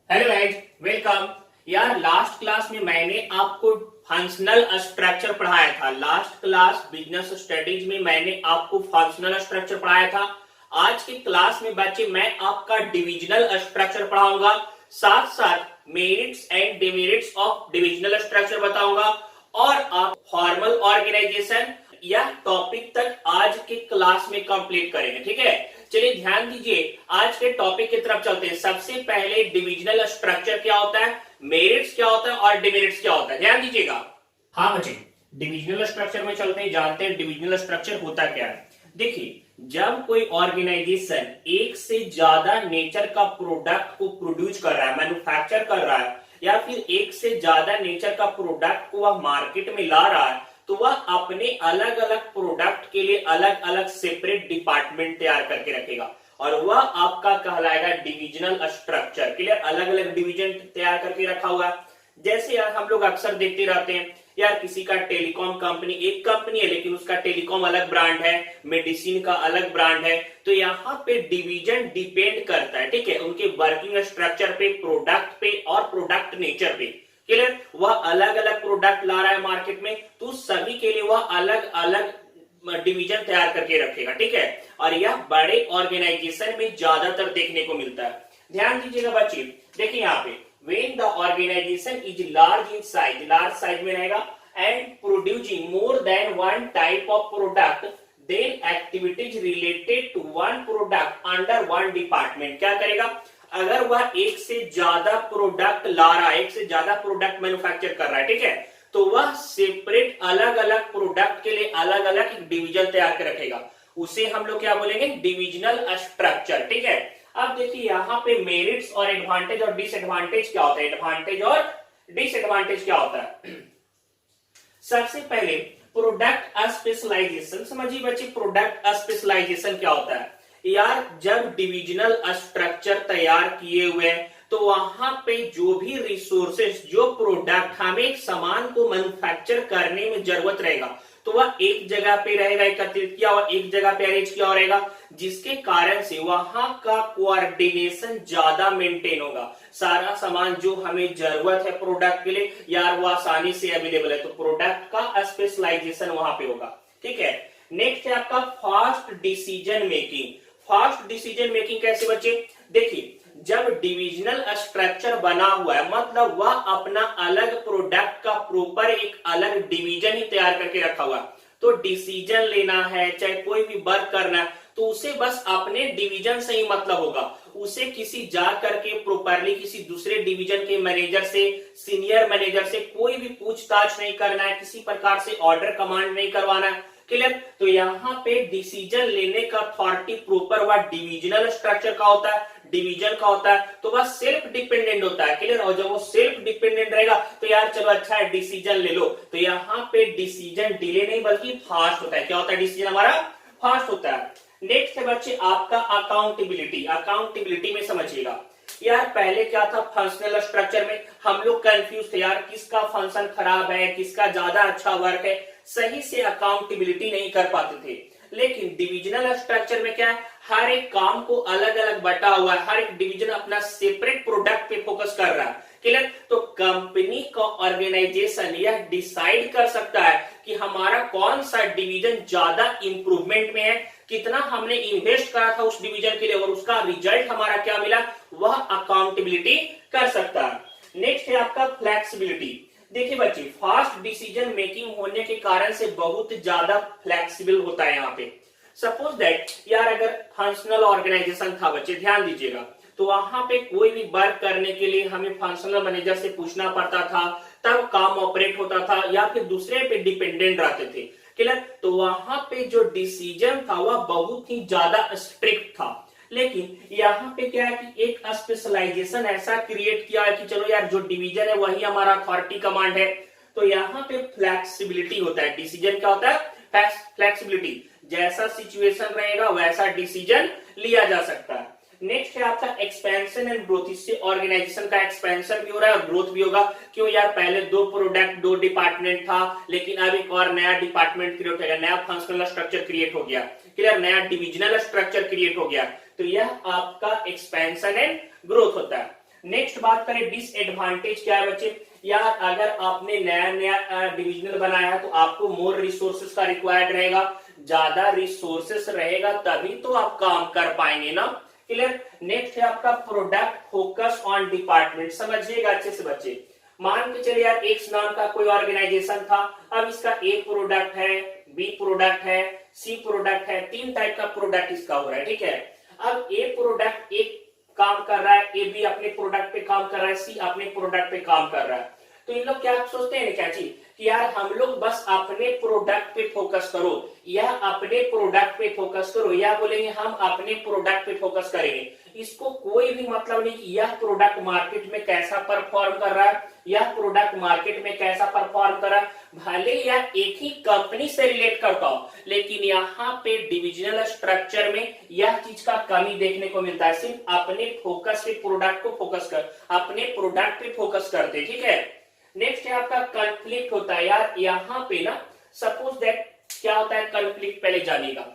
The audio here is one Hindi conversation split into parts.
Hello guys, welcome. यार लास्ट क्लास में मैंने आपको फंक्शनल स्ट्रक्चर पढ़ाया था। लास्ट क्लास बिजनेस स्टडीज में मैंने आपको फंक्शनल स्ट्रक्चर पढ़ाया था। आज की क्लास में बच्चे मैं आपका डिविजनल स्ट्रक्चर पढ़ाऊंगा, साथ साथ merits and demerits of divisional structure बताऊंगा और आप फॉर्मल ऑर्गेनाइजेशन या टॉपिक तक आज के क्लास में कंप्लीट करेंगे। ठीक है, चलिए ध्यान दीजिए, आज के टॉपिक की तरफ चलते हैं। सबसे पहले डिविजनल स्ट्रक्चर क्या होता है, मेरिट्स क्या होता है और डिमेरिट्स क्या होता है, ध्यान दीजिएगा। हाँ बच्चे, डिविजनल स्ट्रक्चर में चलते हैं, जानते हैं डिविजनल स्ट्रक्चर होता क्या है। देखिए, जब कोई ऑर्गेनाइजेशन एक से ज्यादा नेचर का प्रोडक्ट को प्रोड्यूस कर रहा है, मैन्युफैक्चर कर रहा है, या फिर एक से ज्यादा नेचर का प्रोडक्ट को वह मार्केट में ला रहा है, तो वह अपने अलग अलग प्रोडक्ट के लिए अलग अलग सेपरेट डिपार्टमेंट तैयार करके रखेगा और वह आपका कहलाएगा डिविजनल स्ट्रक्चर। क्लियर, अलग अलग डिवीजन तैयार करके रखा हुआ है। जैसे यार हम लोग अक्सर देखते रहते हैं, यार किसी का टेलीकॉम कंपनी एक कंपनी है लेकिन उसका टेलीकॉम अलग ब्रांड है, मेडिसिन का अलग ब्रांड है, तो यहाँ पे डिवीजन डिपेंड करता है, ठीक है, उनके वर्किंग स्ट्रक्चर पे, प्रोडक्ट पे और प्रोडक्ट नेचर पे। क्लियर, वह अलग अलग प्रोडक्ट ला रहा है मार्केट में, तो सभी के लिए वह अलग अलग डिवीजन तैयार करके रखेगा। ठीक है, और यह बड़े ऑर्गेनाइजेशन में ज्यादातर देखने को मिलता है। ध्यान दीजिएगा बच्चे, देखिए यहाँ पे when the organization is large in size, large size में रहेगा, and producing more than one type of product, then activities related to one product under one department क्या करेगा, अगर वह एक से ज्यादा प्रोडक्ट ला रहा है, एक से ज्यादा प्रोडक्ट मैन्युफैक्चर कर रहा है, ठीक है, तो वह सेपरेट अलग अलग प्रोडक्ट के लिए अलग अलग एक डिवीजन तैयार कर रखेगा। उसे हम लोग क्या बोलेंगे, डिविजनल स्ट्रक्चर। ठीक है, अब देखिए यहाँ पे मेरिट्स और एडवांटेज और डिसएडवांटेज क्या होता है, एडवांटेज और डिसएडवांटेज क्या होता है। सबसे पहले प्रोडक्ट स्पेशलाइजेशन समझिए बच्चे, प्रोडक्ट स्पेशलाइजेशन क्या होता है। यार जब डिविजनल स्ट्रक्चर तैयार किए हुए हैं तो वहां पे जो भी रिसोर्सेस, जो प्रोडक्ट हमें एक सामान को मैन्युफैक्चर करने में जरूरत रहेगा, तो वह एक जगह पे रहेगा, एकत्रित किया हुआ एक जगह पे अरेंज किया रहेगा, जिसके कारण से वहां का कोऑर्डिनेशन ज्यादा मेंटेन होगा। सारा सामान जो हमें जरूरत है प्रोडक्ट के लिए, यार वो आसानी से अवेलेबल है, तो प्रोडक्ट का स्पेशलाइजेशन वहां पे होगा। ठीक है, नेक्स्ट है आपका fast decision making. Fast decision making कैसे बच्चे, देखिए जब डिविजनल स्ट्रक्चर बना हुआ है, मतलब वह अपना अलग प्रोडक्ट का प्रॉपर एक अलग डिवीजन ही तैयार करके रखा हुआ है, तो डिसीजन लेना है, चाहे कोई भी वर्क करना है, तो उसे बस अपने डिवीजन से ही मतलब होगा। उसे किसी जा करके प्रॉपरली किसी दूसरे डिवीजन के मैनेजर से, सीनियर मैनेजर से कोई भी पूछताछ नहीं करना है, किसी प्रकार से ऑर्डर कमांड नहीं करवाना है। क्लियर, तो यहाँ पे डिसीजन लेने का अथॉरिटी प्रॉपर वह डिविजनल स्ट्रक्चर का होता है, डिवीजन का होता है, तो वह सेल्फ डिपेंडेंट होता है। क्लियर, और जब वो सेल्फ डिपेंडेंट रहेगा तो यार चलो अच्छा है डिसीजन ले लो, तो यहाँ पे डिसीजन डिले नहीं बल्कि फास्ट होता है। क्या होता है, डिसीजन हमारा फास्ट होता है। नेक्स्ट है बच्चे आपका अकाउंटेबिलिटी। अकाउंटेबिलिटी में समझिएगा, यार पहले क्या था, फंक्शनल स्ट्रक्चर में हम लोग कंफ्यूज थे, यार किसका फंक्शन खराब है, किसका ज्यादा अच्छा वर्क है, सही से अकाउंटेबिलिटी नहीं कर पाते थे। लेकिन डिविजनल स्ट्रक्चर में क्या है, हर एक काम को अलग अलग बटा हुआ है, हर एक डिवीजन अपना सेपरेट प्रोडक्ट पे फोकस कर रहा है। क्लियर, तो कंपनी का ऑर्गेनाइजेशन यह डिसाइड कर सकता है कि हमारा कौन सा डिवीजन ज्यादा इंप्रूवमेंट में है, कितना हमने इन्वेस्ट करा था उस डिवीजन के लिए और उसका रिजल्ट हमारा क्या मिला, वह अकाउंटेबिलिटी कर सकता है। नेक्स्ट है आपका फ्लेक्सिबिलिटी। देखिए बच्चे, फास्ट डिसीजन मेकिंग होने के कारण से बहुत ज्यादा फ्लेक्सिबल होता है। यहाँ पे सपोज दैट यार अगर फंक्शनल ऑर्गेनाइजेशन था बच्चे, ध्यान दीजिएगा, तो वहां पे कोई भी वर्क करने के लिए हमें फंक्शनल मैनेजर से पूछना पड़ता था, तब काम ऑपरेट होता था, या फिर दूसरे पे डिपेंडेंट रहते थे। क्लियर, तो वहां पे जो डिसीजन था वह बहुत ही ज्यादा स्ट्रिक्ट था। लेकिन यहाँ पे क्या है कि एक स्पेशलाइजेशन ऐसा क्रिएट किया है कि चलो यार जो डिवीजन है वही हमारा अथॉरिटी कमांड है, तो यहाँ पे फ्लेक्सिबिलिटी होता है। डिसीजन क्या होता है, फ्लेक्सिबिलिटी, जैसा सिचुएशन रहेगा वैसा डिसीजन लिया जा सकता है। नेक्स्ट है आपका एक्सपेंशन एंड ग्रोथ। इससे ऑर्गेनाइजेशन का एक्सपेंशन भी हो रहा है और ग्रोथ भी होगा। क्यों यार, पहले दो प्रोडक्ट दो डिपार्टमेंट था, लेकिन अब एक और नया डिपार्टमेंट क्रिएट हो गया, नया फंक्शनल स्ट्रक्चर क्रिएट हो गया। क्लियर, नया डिविजनल स्ट्रक्चर क्रिएट हो गया, तो यह आपका एक्सपेंशन एंड ग्रोथ होता है। नेक्स्ट बात करें डिसएडवांटेज क्या है बच्चे। यार अगर आपने नया नया डिविजनल बनाया है तो आपको मोर रिसोर्सेस का रिक्वायर्ड रहेगा, ज्यादा रिसोर्सेस रहेगा तभी तो आप काम कर पाएंगे ना। क्लियर। नेक्स्ट है आपका प्रोडक्ट फोकस ऑन डिपार्टमेंट। समझिएगा अच्छे से बच्चे, मान के चलिए यार एक्स नाम का कोई ऑर्गेनाइजेशन था, अब इसका ए प्रोडक्ट है, बी प्रोडक्ट है, सी प्रोडक्ट है, 3 टाइप का प्रोडक्ट इसका हो रहा है, ठीक है। अब ए प्रोडक्ट एक काम कर रहा है, ए बी अपने प्रोडक्ट पे काम कर रहा है, सी अपने प्रोडक्ट पे काम कर रहा है, तो इन लोग क्या सोचते हैं क्या चीज कि यार हम लोग बस अपने प्रोडक्ट पे फोकस करो, या अपने प्रोडक्ट पे फोकस करो, या बोलेंगे हम अपने प्रोडक्ट पे फोकस करेंगे। इसको कोई भी मतलब नहीं कि यह प्रोडक्ट मार्केट में कैसा परफॉर्म कर रहा है, यह प्रोडक्ट मार्केट में कैसा परफॉर्म कर रहा है, भले यह एक ही कंपनी से रिलेट करता हो, लेकिन यहाँ पे डिविजनल स्ट्रक्चर में यह चीज का कमी देखने को मिलता है। सिर्फ अपने फोकस पे प्रोडक्ट को फोकस कर, अपने प्रोडक्ट पे फोकस करते, ठीक है। नेक्स्ट है आपका कंफ्लिक्ट होता है। यार यहाँ पे ना सपोज दैट क्या होता है कंफ्लिक्ट, पहले जानिएगा।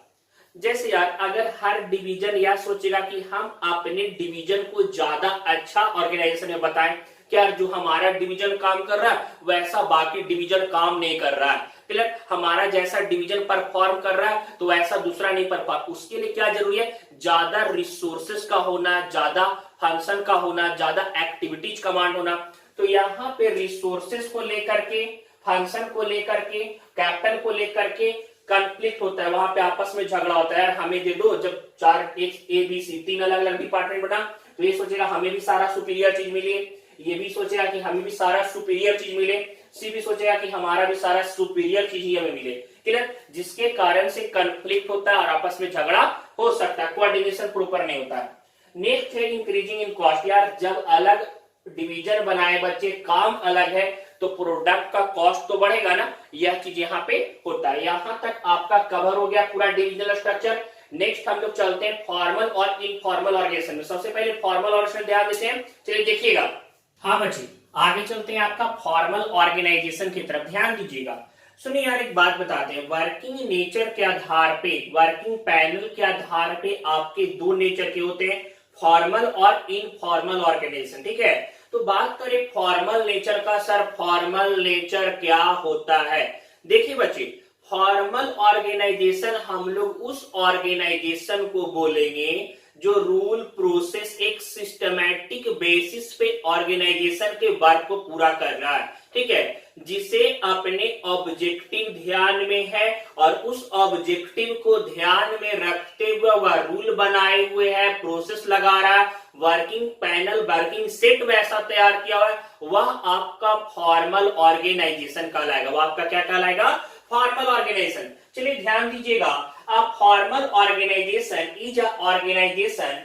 जैसे यार अगर हर डिवीजन यह सोचेगा कि हम अपने डिवीजन को ज्यादा अच्छा ऑर्गेनाइजेशन में बताएं, क्या जो हमारा डिवीजन काम कर रहा है वैसा बाकी डिवीजन काम नहीं कर रहा है, क्लियर। हमारा जैसा डिवीजन परफॉर्म कर रहा है तो वैसा दूसरा नहीं परफॉर्म, उसके लिए क्या जरूरी है, ज्यादा रिसोर्सेस का होना, ज्यादा फंक्शन का होना, ज्यादा एक्टिविटीज कमांड होना। तो यहाँ पे रिसोर्सेस को लेकर के, फंक्शन को लेकर के, कैपिटल को लेकर के कॉन्फ्लिक्ट होता है, वहां पे आपस में झगड़ा होता है। यार हमें दे दो, जब 4 ए बी सी 3 अलग अलग डिपार्टमेंट बना तो ये सोचेगा हमें भी सारा सुपीरियर चीज मिले, ये भी सोचेगा कि हमें भी सारा सुपीरियर चीज मिले, सी भी सोचेगा कि हमारा भी सारा सुपीरियर चीज ही हमें मिले, क्लियर। जिसके कारण से कॉन्फ्लिक्ट होता है और आपस में झगड़ा हो सकता है, कोऑर्डिनेशन प्रॉपर नहीं होता है। नेक्स्ट है इंक्रीजिंग इन कॉस्ट। यार जब अलग डिवीजन बनाए बच्चे, काम अलग है, तो प्रोडक्ट का कॉस्ट तो बढ़ेगा ना, यह चीज यहाँ पे होता है। यहां तक आपका कवर हो गया पूरा डिविजनल स्ट्रक्चर। नेक्स्ट हम लोग चलते हैं फॉर्मल और इनफॉर्मल ऑर्गेनाइजेशन में। सबसे पहले फॉर्मल ऑर्गेनाइजेशन ध्यान देते हैं, चलिए देखिएगा। हाँ बच्चे आगे चलते हैं आपका फॉर्मल ऑर्गेनाइजेशन की तरफ, ध्यान दीजिएगा। सुनिए यार एक बात बताते हैं, वर्किंग नेचर के आधार पे, वर्किंग पैनल के आधार पे आपके 2 नेचर के होते हैं, फॉर्मल और इनफॉर्मल ऑर्गेनाइजेशन, ठीक है। तो बात करें फॉर्मल नेचर का, सर फॉर्मल नेचर क्या होता है। देखिए बच्चे, फॉर्मल ऑर्गेनाइजेशन हम लोग उस ऑर्गेनाइजेशन को बोलेंगे जो रूल प्रोसेस एक सिस्टमैटिक बेसिस पे ऑर्गेनाइजेशन के वर्क को पूरा कर रहा है, ठीक है, जिसे अपने ऑब्जेक्टिव ध्यान में है और उस ऑब्जेक्टिव को ध्यान में रखते हुए वह रूल बनाए हुए है, प्रोसेस लगा रहा है, वर्किंग पैनल, वर्किंग सेट वैसा तैयार किया हुआ है, वह आपका फॉर्मल ऑर्गेनाइजेशन कहलाएगा। वह आपका क्या कहलाएगा, फॉर्मल ऑर्गेनाइजेशन। चलिए ध्यान दीजिएगा, a formal organization is an organization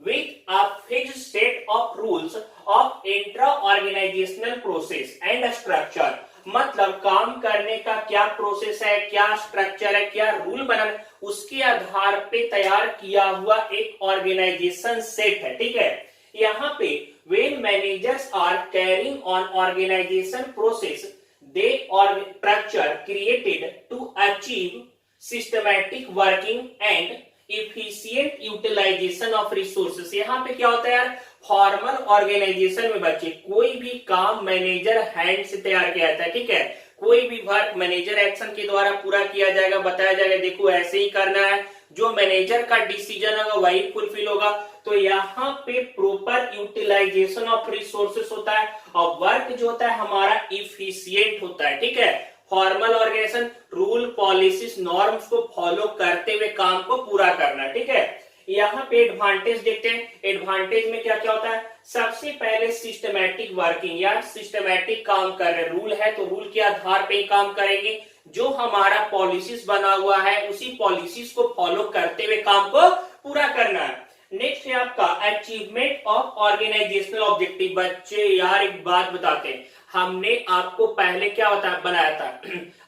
with a fixed set of rules of intra-organizational process and structure। मतलब काम करने का क्या प्रोसेस है, क्या स्ट्रक्चर है, क्या रूल बना, उसके आधार पे तैयार किया हुआ एक ऑर्गेनाइजेशन सेट है, ठीक है। यहाँ पे when managers are carrying on organization process, they are structure created to achieve systematic working and efficient utilisation of resources. यहाँ पे क्या होता है यार, फॉर्मल ऑर्गेनाइजेशन में बच्चे कोई भी काम मैनेजर हैंड से तैयार किया जाता है, ठीक है। कोई भी वर्क मैनेजर एक्शन के द्वारा पूरा किया जाएगा, बताया जाएगा देखो ऐसे ही करना है, जो मैनेजर का डिसीजन होगा वही फुलफिल होगा। तो यहाँ पे प्रॉपर यूटिलाइजेशन ऑफ रिसोर्सेस होता है और वर्क जो होता है हमारा इफिशियंट होता है, ठीक है। Formal organisation rule policies norms को फॉलो करते हुए काम को पूरा करना, ठीक है। यहाँ पे एडवांटेज देखते हैं, एडवांटेज में क्या क्या होता है। सबसे पहले सिस्टमैटिक वर्किंग, या सिस्टमैटिक काम कर रहे, रूल है तो रूल के आधार पे ही काम करेंगे, जो हमारा पॉलिसीज बना हुआ है उसी पॉलिसीज को फॉलो करते हुए काम को पूरा करना है। नेक्स्ट है आपका अचीवमेंट ऑफ ऑर्गेनाइजेशनल ऑब्जेक्टिव। बच्चे यार एक बात बताते हैं, हमने आपको पहले क्या बनाया था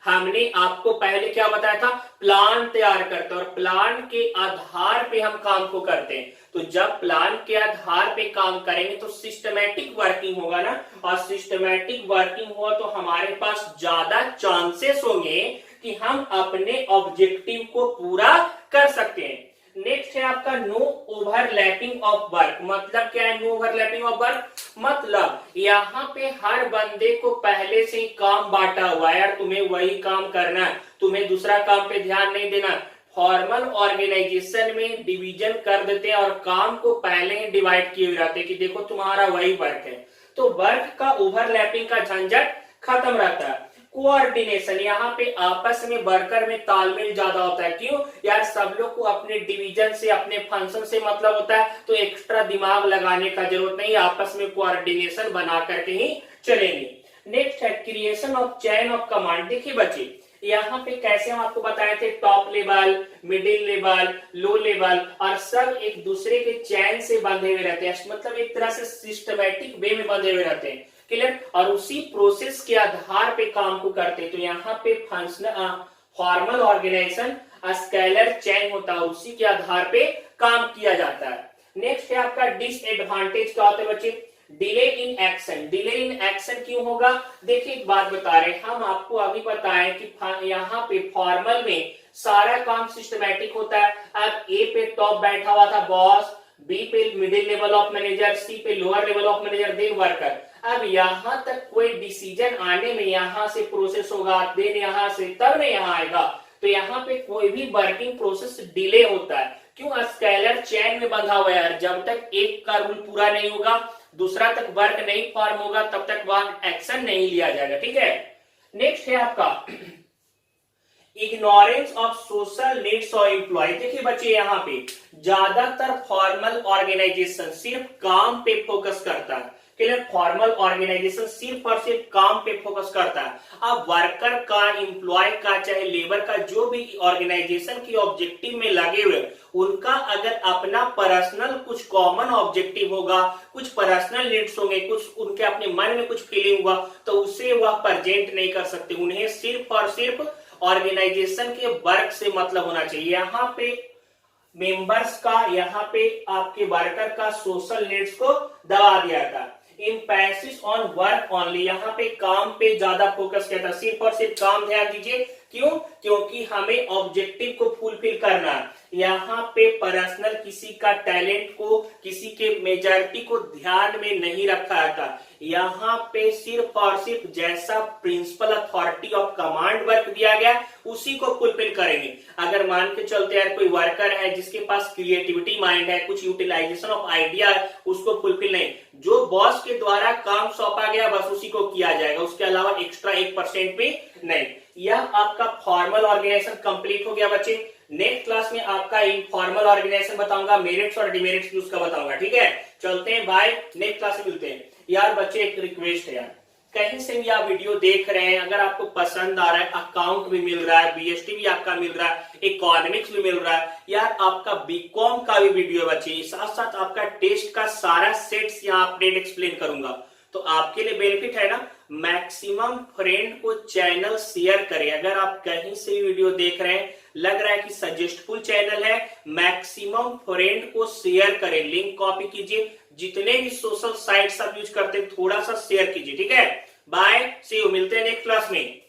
हमने आपको पहले क्या बताया था, प्लान तैयार करते हैं और प्लान के आधार पे हम काम को करते हैं। तो जब प्लान के आधार पे काम करेंगे तो सिस्टमैटिक वर्किंग होगा ना, और सिस्टमैटिक वर्किंग हुआ तो हमारे पास ज्यादा चांसेस होंगे कि हम अपने ऑब्जेक्टिव को पूरा कर सकते हैं। नेक्स्ट है आपका नो ओवरलैपिंग ऑफ वर्क। मतलब क्या है नो ओवरलैपिंग ऑफ वर्क, मतलब यहाँ पे हर बंदे को पहले से ही काम बांटा हुआ है, यार तुम्हें वही काम करना है, तुम्हें दूसरा काम पे ध्यान नहीं देना। फॉर्मल ऑर्गेनाइजेशन में डिवीजन कर देते हैं और काम को पहले ही डिवाइड किए रहते हैं कि देखो तुम्हारा वही वर्क है, तो वर्क का ओवरलैपिंग का झंझट खत्म रहता है। कोऑर्डिनेशन, यहाँ पे आपस में वर्कर में तालमेल ज्यादा होता है। क्यों यार, सब लोग को अपने डिवीजन से अपने फंक्शन से मतलब होता है, तो एक्स्ट्रा दिमाग लगाने का जरूरत नहीं, आपस में कोऑर्डिनेशन बना करके ही चलेंगे। नेक्स्ट है creation of chain of command. देखिए बच्चे, यहाँ पे कैसे हम आपको बताए थे, top level, middle level, low level, और सब एक दूसरे के चैन से बंधे हुए रहते हैं, मतलब एक तरह से सिस्टमैटिक वे में बंधे हुए रहते हैं, क्लियर। और उसी प्रोसेस के आधार पे काम को करते हैं। तो यहाँ पे फंक्शनल फॉर्मल ऑर्गेनाइजेशन स्केलर चैन होता है, उसी के आधार पे काम किया जाता है। नेक्स्ट है आपका डिसएडवांटेज क्या होता है बच्चे, delay in action. Delay in action क्यों होगा, देखिए एक बात बता रहे हैं हम आपको, अभी पता है कि यहाँ पे फॉर्मल में सारा काम सिस्टमैटिक होता है। अब ए पे टॉप बैठा हुआ था बॉस, बी पे middle level of manager, C पे lower level of manager, then worker. अब यहां तक कोई डिसीजन आने में यहां से प्रोसेस होगा, देन यहां से तब नहीं यहां आएगा, तो यहाँ पे कोई भी वर्किंग प्रोसेस डिले होता है। क्यों, स्केलर चैन में बंधा हुआ है, जब तक एक का रूल पूरा नहीं होगा, दूसरा तक वर्क नहीं फॉर्म होगा, तब तक वहां एक्शन नहीं लिया जाएगा, ठीक है। नेक्स्ट है आपका ignorance of social needs of employ. देखिए बच्चे, यहाँ पे ज्यादातर फॉर्मल ऑर्गेनाइजेशन सिर्फ काम पे फोकस करता है, फॉर्मल ऑर्गेनाइजेशन सिर्फ और सिर्फ काम पे फोकस करता है। अब वर्कर का, एम्प्लॉय का, चाहे लेबर का, जो भी ऑर्गेनाइजेशन के ऑब्जेक्टिव में लगे हुए, उनका अगर अपना पर्सनल कुछ कॉमन ऑब्जेक्टिव होगा, कुछ पर्सनल नीड्स होंगे, कुछ उनके अपने मन में कुछ फीलिंग हुआ, तो उसे वह प्रेजेंट नहीं कर सकते। उन्हें सिर्फ और सिर्फ ऑर्गेनाइजेशन के वर्क से मतलब होना चाहिए। यहाँ पे मेंबर्स का, यहाँ पे आपके वर्कर का सोशल नीड्स को दबा दिया था। एम्फेसिस ऑन वर्क ओनली, यहाँ पे काम पे ज्यादा फोकस किया था, सिर्फ और सिर्फ काम, ध्यान दीजिए। क्यों, क्योंकि हमें ऑब्जेक्टिव को फुलफिल करना है। यहाँ पे पर्सनल किसी का टैलेंट को, किसी के मेजॉरिटी को ध्यान में नहीं रखा था। यहाँ पे सिर्फ और सिर्फ जैसा principle authority of command work दिया गया, उसी को फुलफिल करेंगे। अगर मान के चलते यार कोई वर्कर है जिसके पास क्रिएटिविटी माइंड है, कुछ यूटिलाइजेशन ऑफ आइडिया है, उसको फुलफिल नहीं, जो बॉस के द्वारा काम सौंपा गया बस उसी को किया जाएगा, उसके अलावा एक्स्ट्रा 1% भी नहीं। यह आपका फॉर्मल ऑर्गेनाइजेशन कंप्लीट हो गया बच्चे। नेक्स्ट क्लास में आपका इनफॉर्मल ऑर्गेनाइजेशन बताऊंगा, मेरिट्स और डिमेरिट्स भी उसका बताऊंगा, ठीक है। चलते हैं, बाय, नेक्स्ट क्लास में मिलते हैं। यार बच्चे एक रिक्वेस्ट है यार, कहीं से भी आप वीडियो देख रहे हैं, अगर आपको पसंद आ रहा है, अकाउंट भी मिल रहा है, बीएसटी भी आपका मिल रहा है, इकोनॉमिक्स भी मिल रहा है, यार आपका बीकॉम का भी वीडियो है बच्चे, साथ साथ आपका टेस्ट का सारा सेट्स यहाँ अपडेट एक्सप्लेन करूंगा, तो आपके लिए बेनिफिट है ना। मैक्सिमम फ्रेंड को चैनल शेयर करें। अगर आप कहीं से भी वीडियो देख रहे हैं, लग रहा है कि सजेस्टफुल चैनल है, मैक्सिमम फ्रेंड को शेयर करें, लिंक कॉपी कीजिए, जितने भी सोशल साइट्स आप यूज करते हैं थोड़ा सा शेयर कीजिए, ठीक है। बाय, सी यू, मिलते हैं नेक्स्ट क्लास में।